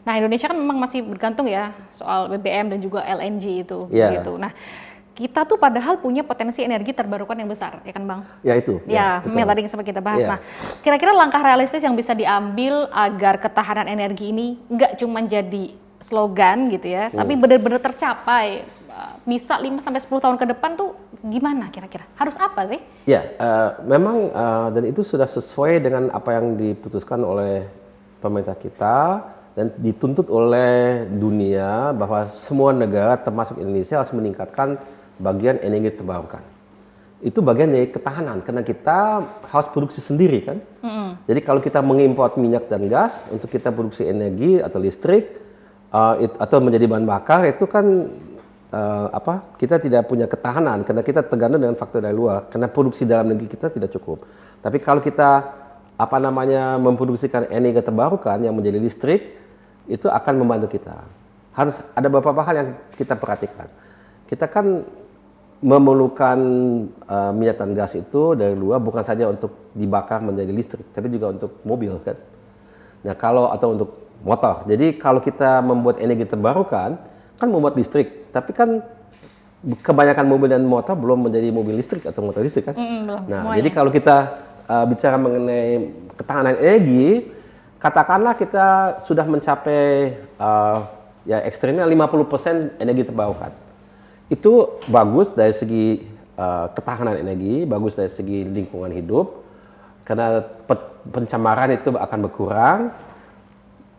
Nah, Indonesia kan memang masih bergantung ya soal BBM dan juga LNG itu, Iya. gitu. Nah, kita tuh padahal punya potensi energi terbarukan yang besar, ya kan Bang? Ya itu. Ya, betul. yang tadi sempat kita bahas. Ya. Nah, kira-kira langkah realistis yang bisa diambil agar ketahanan energi ini nggak cuma jadi slogan gitu ya, tapi benar-benar tercapai, bisa 5-10 tahun ke depan tuh gimana kira-kira? Harus apa sih? Ya, memang dan itu sudah sesuai dengan apa yang diputuskan oleh pemerintah kita dan dituntut oleh dunia bahwa semua negara termasuk Indonesia harus meningkatkan bagian energi terbarukan. Itu bagian dari ketahanan karena kita harus produksi sendiri kan. Jadi kalau kita mengimpor minyak dan gas untuk kita produksi energi atau listrik atau menjadi bahan bakar itu kan kita tidak punya ketahanan karena kita tergantung dengan faktor dari luar karena produksi dalam negeri kita tidak cukup. Tapi kalau kita memproduksikan energi terbarukan yang menjadi listrik itu akan membantu kita. Harus ada beberapa hal yang kita perhatikan. Kita kan memerlukan minyak dan gas itu dari luar bukan saja untuk dibakar menjadi listrik, tapi juga untuk mobil kan. Nah atau untuk motor. Jadi kalau kita membuat energi terbarukan kan membuat listrik, tapi kan kebanyakan mobil dan motor belum menjadi mobil listrik atau motor listrik kan. Belum Nah semuanya. jadi kalau kita bicara mengenai ketahanan energi, katakanlah kita sudah mencapai ekstrimnya 50% energi terbarukan. Itu bagus dari segi ketahanan energi, bagus dari segi lingkungan hidup, karena pencemaran itu akan berkurang,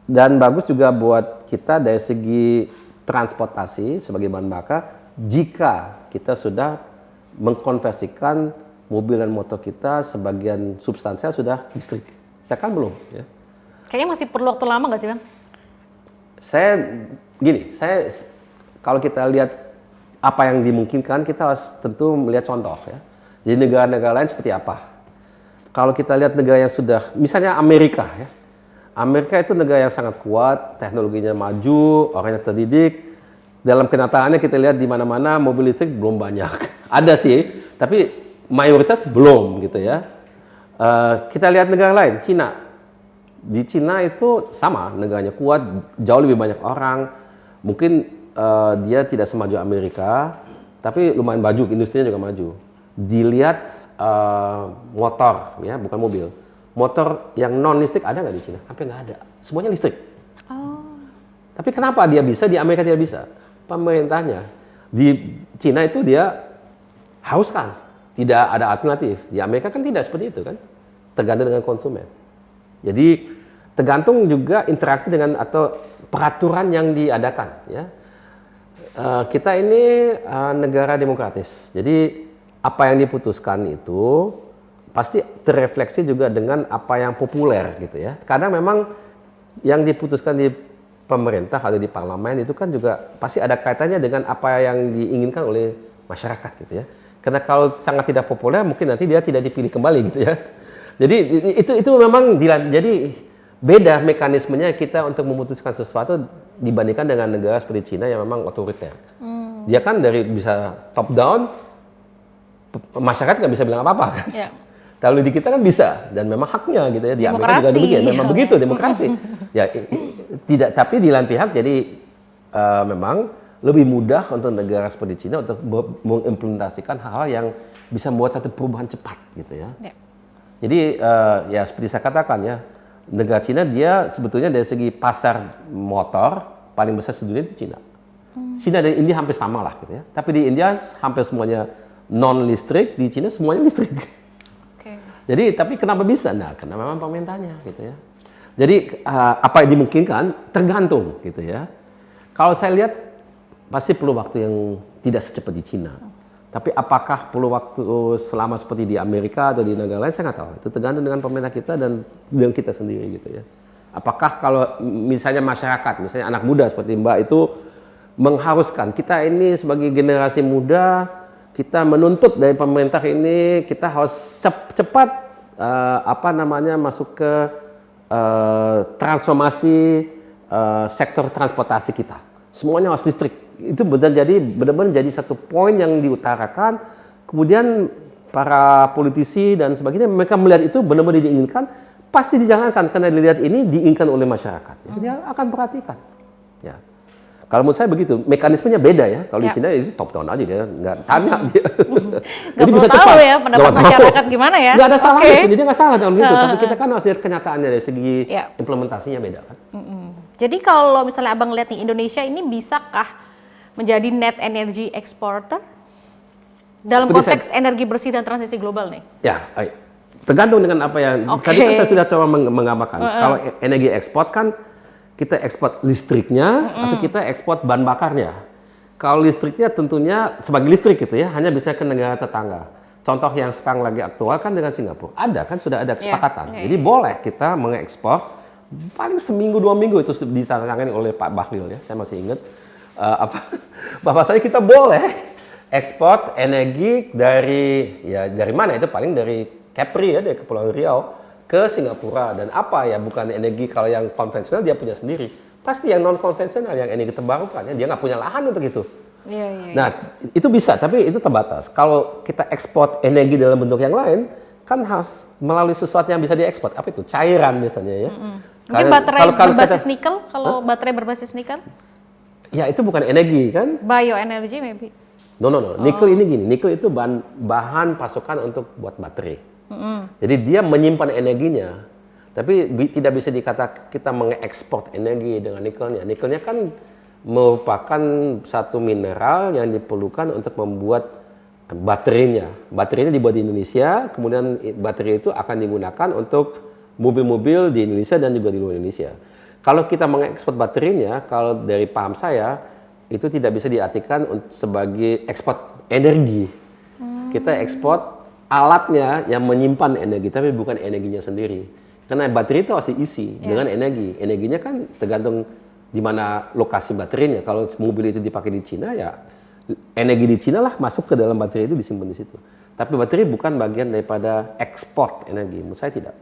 dan bagus juga buat kita dari segi transportasi sebagai bahan bakar jika kita sudah mengkonversikan mobil dan motor kita sebagian substansial sudah listrik. Saya kan belum ya. Kayaknya masih perlu waktu lama nggak sih Bang? Saya kalau kita lihat apa yang dimungkinkan, kita harus tentu melihat contoh ya. Jadi negara-negara lain seperti apa. Kalau kita lihat negara yang sudah, misalnya Amerika ya. Amerika itu negara yang sangat kuat, teknologinya maju, orangnya terdidik. Dalam kenyataannya kita lihat di mana-mana mobil listrik belum banyak. Ada sih, tapi mayoritas belum gitu ya. Kita lihat negara lain, Cina. Di Cina itu sama, negaranya kuat, jauh lebih banyak orang. Mungkin dia tidak semaju Amerika, tapi lumayan maju, industrinya juga maju. Dilihat motor, ya bukan mobil. Motor yang non listrik ada nggak di Cina? Hampir nggak ada. Semuanya listrik. Tapi kenapa dia bisa, di Amerika tidak bisa? Pemerintahnya. Di Cina itu dia hauskan. Tidak ada alternatif. Di Amerika kan tidak seperti itu kan. Tergantung dengan konsumen. Jadi tergantung juga interaksi dengan atau peraturan yang diadakan. Ya. Kita ini negara demokratis. Jadi apa yang diputuskan itu pasti terrefleksi juga dengan apa yang populer gitu ya. Karena memang yang diputuskan di pemerintah atau di parlemen itu kan juga pasti ada kaitannya dengan apa yang diinginkan oleh masyarakat gitu ya. Karena kalau sangat tidak populer mungkin nanti dia tidak dipilih kembali gitu ya. Jadi itu memang jadi beda mekanismenya kita untuk memutuskan sesuatu dibandingkan dengan negara seperti Cina yang memang otoriter. Dia kan dari bisa top down, masyarakat nggak bisa bilang apa-apa kan. Yeah. Kalau di kita kan bisa dan memang haknya gitu ya. Di Amerika juga demikian, memang begitu demokrasi. Ya tidak, tapi di lain pihak jadi memang lebih mudah untuk negara seperti Cina untuk mengimplementasikan hal-hal yang bisa membuat satu perubahan cepat gitu ya. Yeah. Jadi ya seperti saya katakan ya, negara Cina dia sebetulnya dari segi pasar motor paling besar sedunia itu Cina. Cina dan India hampir sama lah gitu ya. Tapi di India hampir semuanya non listrik, di Cina semuanya listrik. Jadi tapi kenapa bisa? Nah, karena memang pemerintahnya gitu ya. Jadi apa yang dimungkinkan tergantung gitu ya. Kalau saya lihat pasti perlu waktu yang tidak secepat di Cina. Tapi apakah perlu waktu selama seperti di Amerika atau di negara lain saya nggak tahu. Itu tergantung dengan pemerintah kita dan dengan kita sendiri gitu ya. Apakah kalau misalnya masyarakat, misalnya anak muda seperti Mbak itu mengharuskan kita ini sebagai generasi muda, kita menuntut dari pemerintah ini kita harus cepat masuk ke transformasi sektor transportasi kita. Semuanya harus listrik. Itu benar-benar jadi satu poin yang diutarakan. Kemudian para politisi dan sebagainya mereka melihat itu benar-benar diinginkan, pasti dijalankan karena dilihat ini diinginkan oleh masyarakat. Ya, dia akan perhatikan. Ya. Kalau menurut saya begitu, mekanismenya beda ya. Kalau di Cina itu top down aja, dia nggak tanya dia. Nggak perlu tahu ya pendapat masyarakat gimana ya. Nggak ada salahnya, jadi nggak salah dalam itu. Tapi kita kan harus lihat kenyataannya dari segi implementasinya beda kan. Jadi kalau misalnya abang lihat nih, Indonesia ini bisakah menjadi net energy exporter dalam konteks energi bersih dan transisi global nih? Ya, tergantung dengan apa yang tadi kan saya sudah coba menggambarkan. Kalau energi ekspor kan kita ekspor listriknya atau kita ekspor bahan bakarnya. Kalau listriknya tentunya sebagai listrik gitu ya, hanya bisa ke negara tetangga. Contoh yang sekarang lagi aktual kan dengan Singapura. Ada kan sudah ada kesepakatan. Jadi boleh kita mengekspor paling seminggu 2 minggu itu ditandatangani oleh Pak Bahlil ya. Saya masih ingat Bapak saya kita boleh ekspor energi dari mana itu paling dari Kepri ya, dari Kepulauan Riau ke Singapura. Dan apa ya, bukan energi kalau yang konvensional dia punya sendiri. Pasti yang non konvensional, yang energi terbarukan ya, dia nggak punya lahan untuk itu. Nah, itu bisa, tapi itu terbatas. Kalau kita ekspor energi dalam bentuk yang lain, kan harus melalui sesuatu yang bisa diekspor. Apa itu? Cairan misalnya ya. Mungkin baterai berbasis nikel, kalau baterai berbasis nikel? Ya, itu bukan energi kan? Bioenergy maybe. No. Nikel ini gini, nikel itu bahan pasokan untuk buat baterai. Jadi dia menyimpan energinya, tapi tidak bisa dikatakan kita mengekspor energi dengan nikelnya. Nikelnya kan merupakan satu mineral yang diperlukan untuk membuat baterainya. Baterainya dibuat di Indonesia, kemudian baterai itu akan digunakan untuk mobil-mobil di Indonesia dan juga di luar Indonesia. Kalau kita mengekspor baterainya, kalau dari paham saya, itu tidak bisa diartikan sebagai ekspor energi. Kita ekspor alatnya yang menyimpan energi, tapi bukan energinya sendiri. Karena baterai itu harus diisi dengan energi. Energinya kan tergantung di mana lokasi baterainya. Kalau mobil itu dipakai di Cina, ya energi di Cina lah masuk ke dalam baterai itu, disimpan di situ. Tapi baterai bukan bagian daripada ekspor energi. Menurut saya tidak.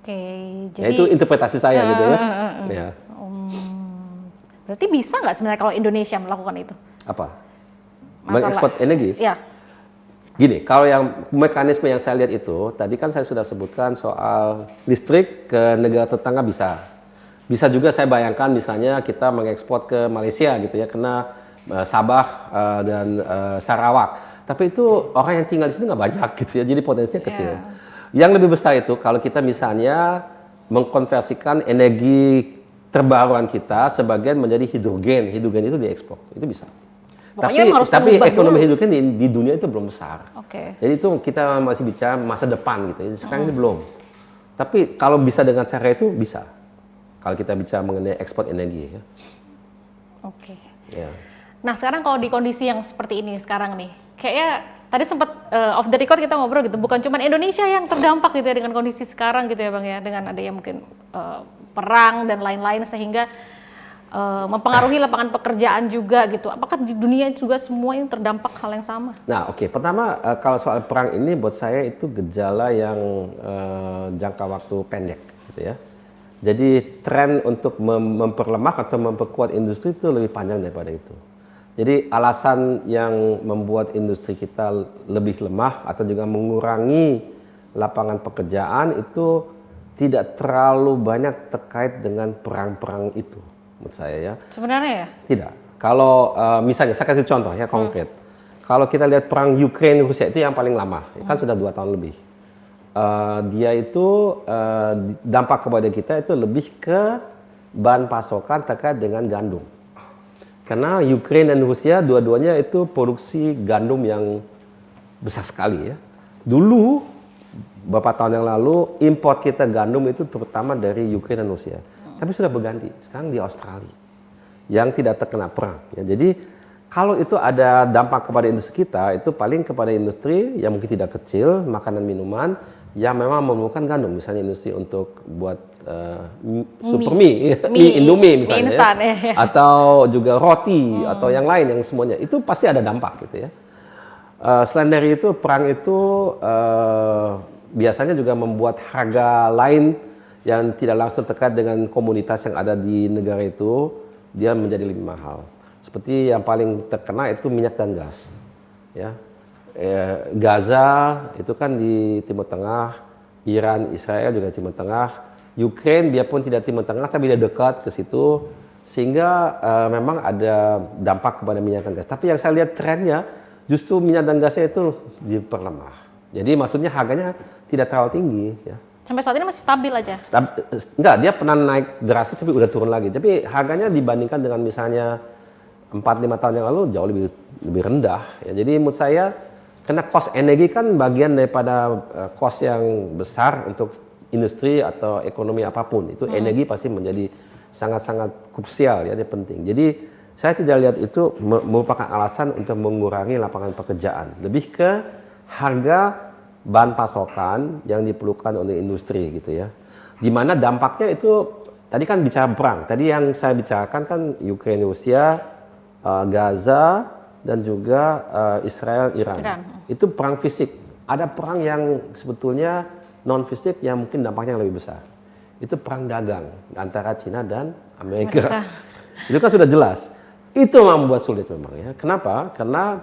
Jadi ya, itu interpretasi saya gitu ya. Ya. Berarti bisa nggak sebenarnya kalau Indonesia melakukan itu? Apa? Mengekspor energi? Ya. Gini, kalau yang mekanisme yang saya lihat itu, tadi kan saya sudah sebutkan soal listrik ke negara tetangga bisa. Bisa juga saya bayangkan misalnya kita mengekspor ke Malaysia gitu ya, kena Sabah dan Sarawak. Tapi itu orang yang tinggal di sini nggak banyak gitu ya, jadi potensinya kecil. Yang lebih besar itu kalau kita misalnya mengkonversikan energi terbarukan kita sebagian menjadi hidrogen. Hidrogen itu diekspor, itu bisa. Tapi ekonomi hidrogen di dunia itu belum besar. Jadi itu kita masih bicara masa depan gitu. Jadi sekarang ini belum. Tapi kalau bisa dengan cara itu bisa. Kalau kita bicara mengenai ekspor energi. Ya. Ya. Nah sekarang kalau di kondisi yang seperti ini sekarang nih, kayaknya tadi sempat off the record kita ngobrol gitu. Bukan cuma Indonesia yang terdampak gitu ya dengan kondisi sekarang gitu ya Bang ya, dengan ada yang mungkin perang dan lain-lain sehingga mempengaruhi lapangan pekerjaan juga gitu. Apakah di dunia juga semua ini terdampak hal yang sama? Nah, pertama kalau soal perang ini buat saya itu gejala yang jangka waktu pendek gitu ya. Jadi tren untuk memperlemah atau memperkuat industri itu lebih panjang daripada itu. Jadi alasan yang membuat industri kita lebih lemah atau juga mengurangi lapangan pekerjaan itu tidak terlalu banyak terkait dengan perang-perang itu. Menurut saya ya. Sebenarnya ya? Tidak. Kalau misalnya saya kasih contoh ya konkret. Kalau kita lihat perang Ukraina Rusia itu yang paling lama, kan sudah 2 tahun lebih. Dia itu dampak kepada kita itu lebih ke bahan pasokan terkait dengan gandum. Karena Ukraina dan Rusia dua-duanya itu produksi gandum yang besar sekali ya. Dulu beberapa tahun yang lalu import kita gandum itu terutama dari Ukraina dan Rusia. Tapi sudah berganti, sekarang di Australia yang tidak terkena perang. Ya, jadi kalau itu ada dampak kepada industri kita, itu paling kepada industri yang mungkin tidak kecil, makanan minuman, yang memang memerlukan gandum. Misalnya industri untuk buat super mie Indomie misalnya, mie instan, ya. Atau juga roti, atau yang lain, yang semuanya. Itu pasti ada dampak gitu ya. Selain dari itu, perang itu biasanya juga membuat harga lain yang tidak langsung terkait dengan komunitas yang ada di negara itu, dia menjadi lebih mahal. Seperti yang paling terkena itu minyak dan gas. Ya. Gaza itu kan di Timur Tengah, Iran, Israel juga Timur Tengah, Ukraine biarpun tidak Timur Tengah tapi dia dekat ke situ, sehingga memang ada dampak kepada minyak dan gas. Tapi yang saya lihat trennya justru minyak dan gasnya itu diperlemah. Jadi maksudnya harganya tidak terlalu tinggi ya. Sampai saat ini masih stabil aja? Enggak, dia pernah naik drastis tapi udah turun lagi. Tapi harganya dibandingkan dengan misalnya 4-5 tahun yang lalu jauh lebih rendah. Ya. Jadi menurut saya, karena cost energi kan bagian daripada cost yang besar untuk industri atau ekonomi apapun. Itu energi pasti menjadi sangat-sangat krusial, ya, dia penting. Jadi saya tidak lihat itu merupakan alasan untuk mengurangi lapangan pekerjaan. Lebih ke harga bahan pasokan yang diperlukan oleh industri gitu ya. Di mana dampaknya itu tadi kan bicara perang. Tadi yang saya bicarakan kan Ukraina, Rusia, Gaza dan juga Israel, Iran. Itu perang fisik. Ada perang yang sebetulnya non fisik yang mungkin dampaknya lebih besar. Itu perang dagang antara Cina dan Amerika. Itu kan sudah jelas. Itu yang membuat sulit memang ya. Kenapa? Karena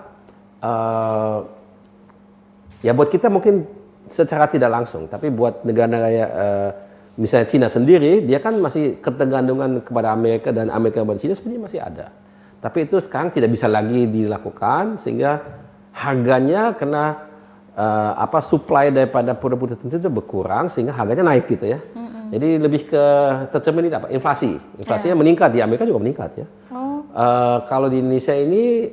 ya buat kita mungkin secara tidak langsung, tapi buat negara-negara misalnya Cina sendiri, dia kan masih ketergantungan kepada Amerika dan Amerika kepada Cina sebenarnya masih ada. Tapi itu sekarang tidak bisa lagi dilakukan sehingga harganya kena supply daripada produk-produk tertentu itu berkurang sehingga harganya naik gitu ya. Jadi lebih ke tercermin apa? Inflasi. Inflasinya meningkat, di Amerika juga meningkat ya. Kalau di Indonesia ini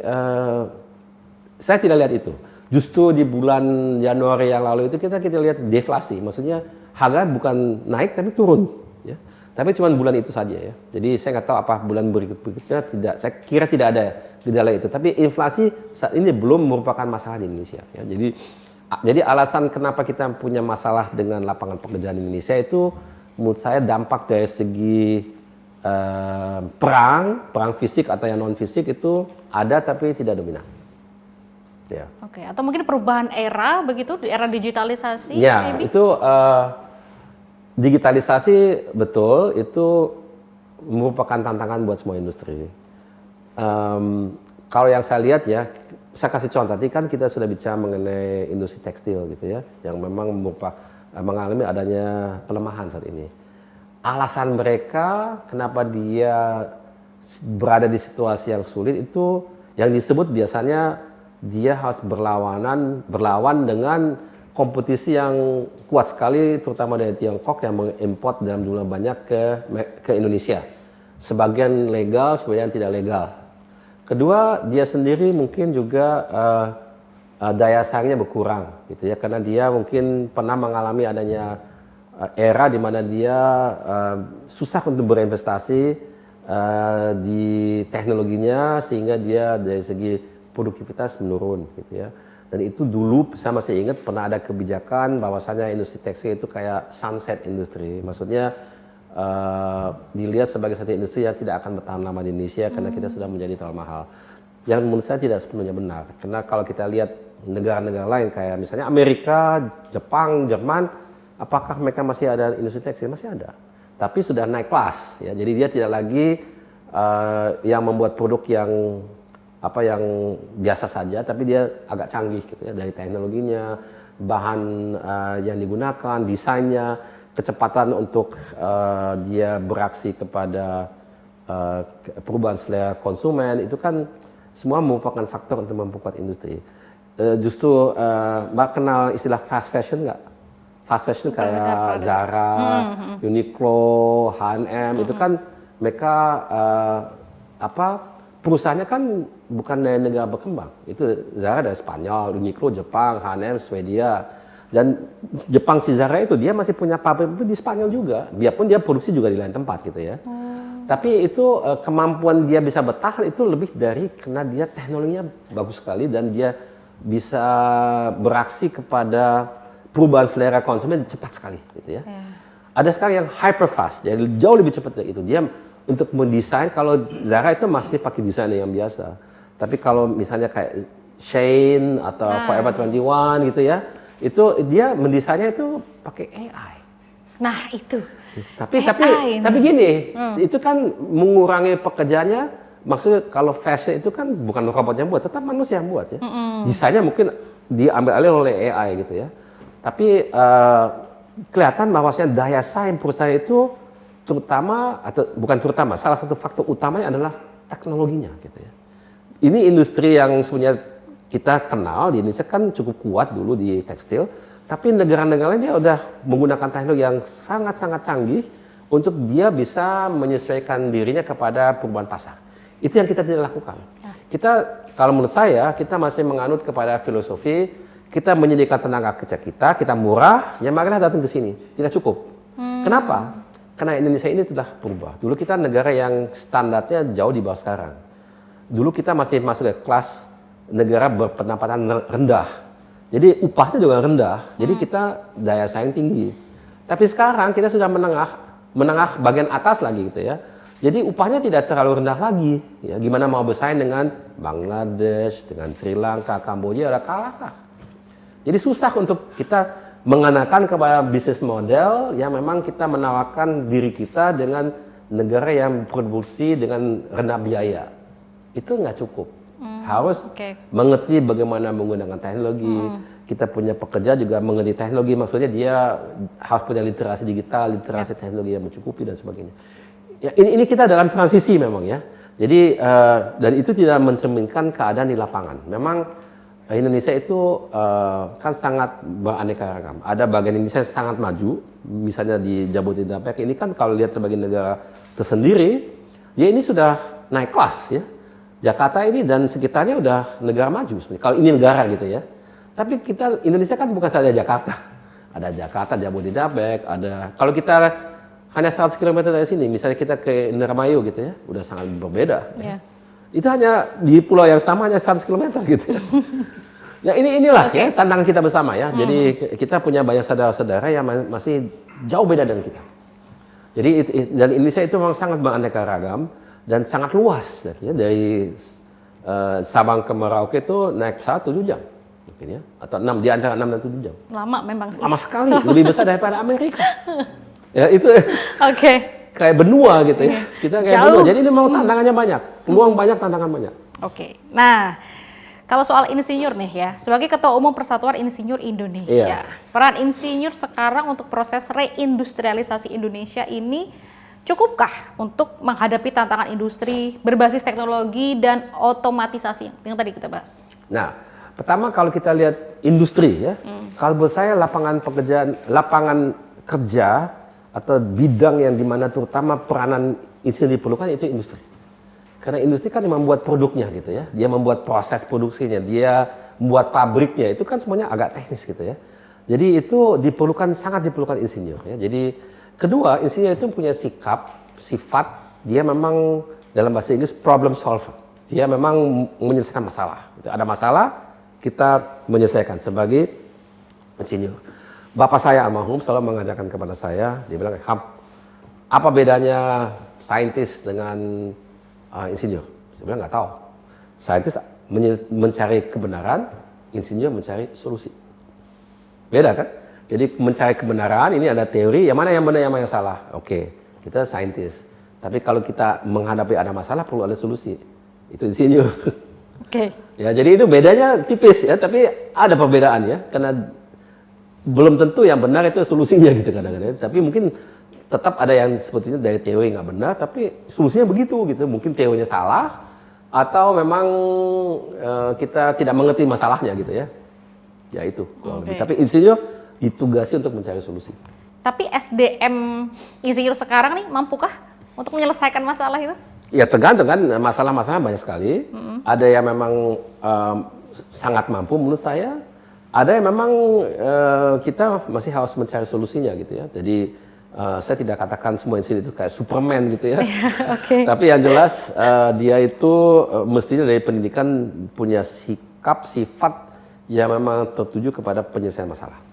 saya tidak lihat itu. Justru di bulan Januari yang lalu itu kita lihat deflasi, maksudnya harga bukan naik tapi turun, ya. Tapi cuma bulan itu saja ya. Jadi saya nggak tahu apa bulan berikutnya tidak. Saya kira tidak ada gejala itu. Tapi inflasi saat ini belum merupakan masalah di Indonesia. Ya. Jadi alasan kenapa kita punya masalah dengan lapangan pekerjaan di Indonesia itu menurut saya dampak dari segi perang fisik atau yang non fisik itu ada tapi tidak dominan. Ya. Oke, atau mungkin perubahan era begitu, di era digitalisasi? Ya, maybe? Itu digitalisasi betul, itu merupakan tantangan buat semua industri. Kalau yang saya lihat ya, saya kasih contoh, tadi kan kita sudah bicara mengenai industri tekstil gitu ya, yang memang mengalami adanya pelemahan saat ini. Alasan mereka kenapa dia berada di situasi yang sulit itu yang disebut biasanya dia harus berlawan dengan kompetisi yang kuat sekali, terutama dari Tiongkok yang mengimport dalam jumlah banyak ke Indonesia. Sebagian legal, sebagian tidak legal. Kedua, dia sendiri mungkin juga daya saingnya berkurang, gitu ya, karena dia mungkin pernah mengalami adanya era di mana dia susah untuk berinvestasi di teknologinya, sehingga dia dari segi produktivitas menurun gitu ya. Dan itu dulu saya masih ingat pernah ada kebijakan bahwasanya industri tekstil itu kayak sunset industri. Maksudnya dilihat sebagai satu industri yang tidak akan bertahan lama di Indonesia karena kita sudah menjadi terlalu mahal. Yang menurut saya tidak sepenuhnya benar. Karena kalau kita lihat negara-negara lain kayak misalnya Amerika, Jepang, Jerman, apakah mereka masih ada industri tekstil? Masih ada. Tapi sudah naik kelas ya. Jadi dia tidak lagi yang membuat produk yang biasa saja, tapi dia agak canggih gitu ya, dari teknologinya, bahan yang digunakan, desainnya, kecepatan untuk dia beraksi kepada perubahan selera konsumen, itu kan semua merupakan faktor untuk memperkuat industri. Justru Mbak kenal istilah fast fashion nggak? Fast fashion kayak Zara, Uniqlo, H&M, itu kan mereka perusahaannya kan bukan dari negara berkembang. Itu Zara dari Spanyol, Uniqlo Jepang, H&M Swedia. Dan Jepang si Zara itu dia masih punya pabrik di Spanyol juga. Biarpun dia produksi juga di lain tempat gitu ya. Tapi itu kemampuan dia bisa bertahan itu lebih dari karena dia teknologinya bagus sekali dan dia bisa beraksi kepada perubahan selera konsumen cepat sekali gitu ya. Ada sekarang yang hyper fast, jadi jauh lebih cepat dari itu. Dia untuk mendesain, kalau Zara itu masih pakai desain yang biasa. Tapi kalau misalnya kayak Shein atau Forever 21 gitu ya, itu dia mendesainnya itu pakai AI. Nah itu. Tapi gini, itu kan mengurangi pekerjaannya. Maksudnya kalau fashion itu kan bukan robot yang buat, tetap manusia yang buat ya. Desainnya mungkin diambil alih oleh AI gitu ya. Tapi kelihatan bahwasanya daya saing perusahaan itu terutama atau bukan terutama, salah satu faktor utamanya adalah teknologinya gitu ya. Ini industri yang sebenarnya kita kenal di Indonesia kan cukup kuat dulu di tekstil, tapi negara-negara lain dia udah menggunakan teknologi yang sangat-sangat canggih untuk dia bisa menyesuaikan dirinya kepada perubahan pasar. Itu yang kita tidak lakukan. Kita, kalau menurut saya, kita masih menganut kepada filosofi kita menyediakan tenaga kerja kita murah, ya marilah datang ke sini. Tidak cukup. Kenapa? Karena Indonesia ini sudah berubah. Dulu kita negara yang standarnya jauh di bawah sekarang. Dulu kita masih masuk ke kelas negara berpendapatan rendah. Jadi upahnya juga rendah. Jadi kita daya saing tinggi. Tapi sekarang kita sudah menengah bagian atas lagi gitu ya. Jadi upahnya tidak terlalu rendah lagi. Ya, gimana mau bersaing dengan Bangladesh, dengan Sri Lanka, Kamboja, udah kalah. Jadi susah untuk kita mengenakan kepada bisnis model yang memang kita menawarkan diri kita dengan negara yang produksi dengan rendah biaya. Itu nggak cukup. Harus mengerti bagaimana menggunakan teknologi. Kita punya pekerja juga mengerti teknologi. Maksudnya dia harus punya literasi digital, literasi teknologi yang mencukupi dan sebagainya. Ya, ini kita dalam transisi memang ya. Jadi dan itu tidak mencerminkan keadaan di lapangan. Memang Indonesia itu kan sangat beraneka ragam. Ada bagian Indonesia yang sangat maju, misalnya di Jabodetabek ini kan kalau lihat sebagai negara tersendiri, ya ini sudah naik kelas ya. Jakarta ini dan sekitarnya udah negara maju sebenarnya. Kalau ini negara gitu ya. Tapi kita Indonesia kan bukan saja Jakarta. Ada Jakarta, Jabodetabek, ada kalau kita hanya 100 km dari sini, misalnya kita ke Indramayu gitu ya, udah sangat berbeda. Ya. Itu hanya di pulau yang sama hanya 100 km gitu ya. Ya inilah ya tantangan kita bersama ya. Jadi kita punya banyak saudara-saudara yang masih jauh beda dengan kita. Jadi dan Indonesia itu memang sangat beraneka ragam dan sangat luas ya. Dari Sabang ke Merauke itu naik pesawat 7 jam. Mungkin ya. Atau 6 di antara 6 dan 7 jam. Lama memang sih. Lama sekali, lebih besar daripada Amerika. Ya itu. Kayak benua gitu ya. Kita kayak benua. Jadi ini memang tantangannya banyak. Peluang banyak, tantangan banyak. Nah, kalau soal insinyur nih ya, sebagai Ketua Umum Persatuan Insinyur Indonesia, peran insinyur sekarang untuk proses reindustrialisasi Indonesia ini cukupkah untuk menghadapi tantangan industri berbasis teknologi dan otomatisasi yang tadi kita bahas? Nah, pertama kalau kita lihat industri ya, kalau buat saya lapangan kerja atau bidang yang dimana terutama peranan insinyur diperlukan itu industri. Karena industri kan yang membuat produknya gitu ya, dia membuat proses produksinya, dia membuat pabriknya, itu kan semuanya agak teknis gitu ya. Jadi itu sangat diperlukan insinyur ya. Jadi kedua, insinyur itu punya sifat, dia memang dalam bahasa Inggris problem solver. Dia memang menyelesaikan masalah. Ada masalah, kita menyelesaikan sebagai insinyur. Bapak saya almarhum selalu mengajarkan kepada saya, dia bilang, apa bedanya saintis dengan insinyur? Saya bilang nggak tahu. Saintis mencari kebenaran, insinyur mencari solusi. Beda kan? Jadi mencari kebenaran, ini ada teori, yang mana yang benar, yang mana yang salah. Oke, kita saintis. Tapi kalau kita menghadapi ada masalah, perlu ada solusi. Itu insinyur. Ya, jadi itu bedanya tipis ya, tapi ada perbedaan ya, karena belum tentu yang benar itu solusinya gitu kadang-kadang. Tapi mungkin tetap ada yang sebetulnya dari teori nggak benar, tapi solusinya begitu gitu. Mungkin teorinya salah atau memang kita tidak mengerti masalahnya gitu ya. Ya itu. Tapi insinyur ditugasi untuk mencari solusi. Tapi SDM insinyur sekarang nih mampukah untuk menyelesaikan masalah itu? Ya tergantung kan, masalah-masalah banyak sekali. Ada yang memang sangat mampu menurut saya. Ada yang memang kita masih harus mencari solusinya gitu ya. Jadi saya tidak katakan semua insinyur itu kayak Superman gitu ya. Tapi yang jelas dia itu mestinya dari pendidikan punya sikap, sifat yang memang tertuju kepada penyelesaian masalah.